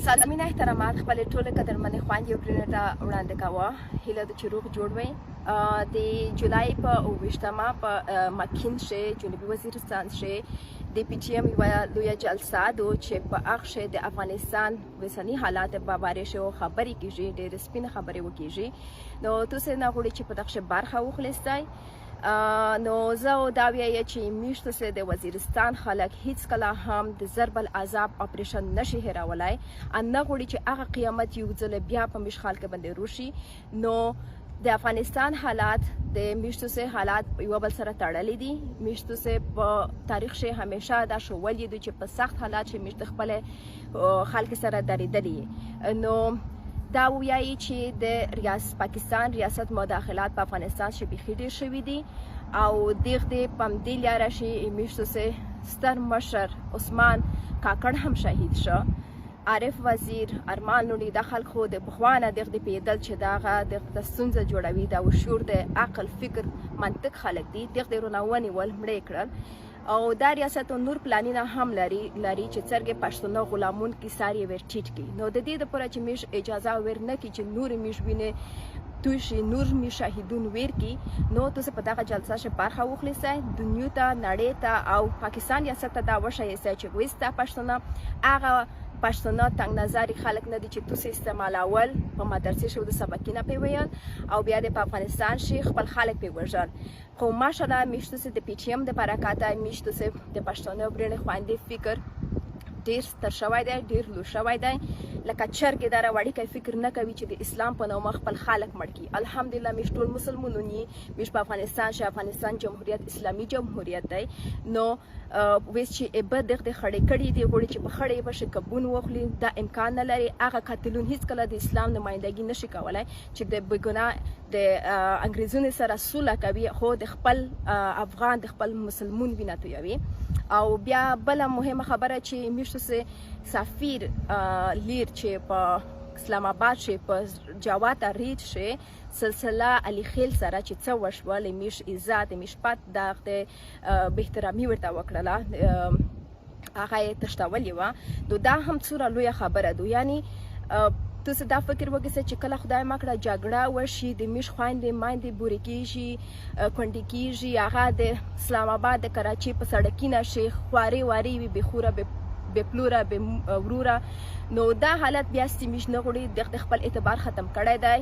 سلامین احترامات خپل ټول قدرمن خویندې او ورونو ته وړاندې کوه. هیله ده چې روغ جوړ وئ. د جولای په 28مه په مکین شي جنوبي وزیرستان شي د پی ټی ایم یوه لویه جلسه ده چې په هغه شی د افغانستان اوسني حالات په باره شی خبرې کیږي، ډېرې سپینې خبرې وکیږي. نو تاسو نه غواړئ چې په دغه شی برخه واخلئ. نو زه دا وایم چې میشتو سه د وزیرستان خلک هیڅ کله هم د ضرب العذاب اپریشن نشي هیرولای. ان نه غواړي چې هغه قیامت یو ځل بیا په مشخال کې باندې روشي. نو د افغانستان حالات د میشتو سه حالات یو بل سره تړلې دي. میشتو سه په تاریخ شي همیشه دا شولې دي چې په سخت حالات شي میشت خپل خلک سره درېدلې. نو دا وایي چې د پاکستان ریاست مداخلات په افغانستان شي بيخي ډېر شوي دي او دغه په دې لاره شي میشتو سه ستر مشر عثمان کاکړ هم شهید شو. عارف وزیر ارمان نوري د خلکو د بخوانه دغه پیدل چې داغه د ستونزه جوړوي دا وشور د عقل فکر منطق خلک دي دغه روناونی ول مړې کړل. او دا ریاست نور پلانونه هم لري چې څرګه پښتون غلامون کی ساری ور ټیټ کی. نو د دې لپاره چې میش اجازه ورنه کی چې نور میش وینه توشي نور می شاهدون ور کی. نو تاسو په دغه جلسه شه برخه واخلئ. دنیا ته نړۍ ته او پاکستان ریاست ته دا وشایي چې وستا پښتون هغه پښتون تنگ نظر خلک نه دي چې تاسو استعمالول په مدرسې شو د سبقینه پیویل او بیا د افغانستان شي خپل خلک پیوژل. خو ماشاءالله میشتو سه د پی ټی ایم د برکاته میشتو سه د پښتون برنه خويندې فکر ډیر ستر شوی دی، ډیر لو شوی دی. لکه چرګ دره وړي کوي فکر نه کوي چې د اسلام په نوم خپل خلک مړ کی. الحمدلله میش ټول مسلمانون میش په افغانستان شه افغانستان جمهوریت اسلامي جمهوریت دی. نو ویس چې ابد دغه خړې کړي دی غوړي چې په خړې بشه کبون وخلی دا امکان نه لري. هغه قاتلون هیڅ کله د اسلام نمائندګي نشي کولای چې د بګنا د انګریزونو سره سوله کوي خو د خپل افغان د خپل مسلمون وینه تویوي. او بیا بل مهمه خبره چې میشتو سه سفیر لیر چې په اسلام آباد شي په جواد ریډ شي سلسله علي خیل سره چې څو وشول میش عزت میش پات دغه به احترامي ورته وکړه هغه تشتولې و. نو دا هم څوره لوی خبره ده. یعنی تاسو دا فکر وکړئ چې کله خدای مکړه جګړه وشي د میش خويندې مايندې بوري کیږي کونډې کیږي هغه د اسلام آباد د کراچي په سړکینه شي خواري واري وي بخوره به پلوره به وروره. نو دا حالت بیا ستمیش نه غوړي د خپل اعتبار ختم کړی دی.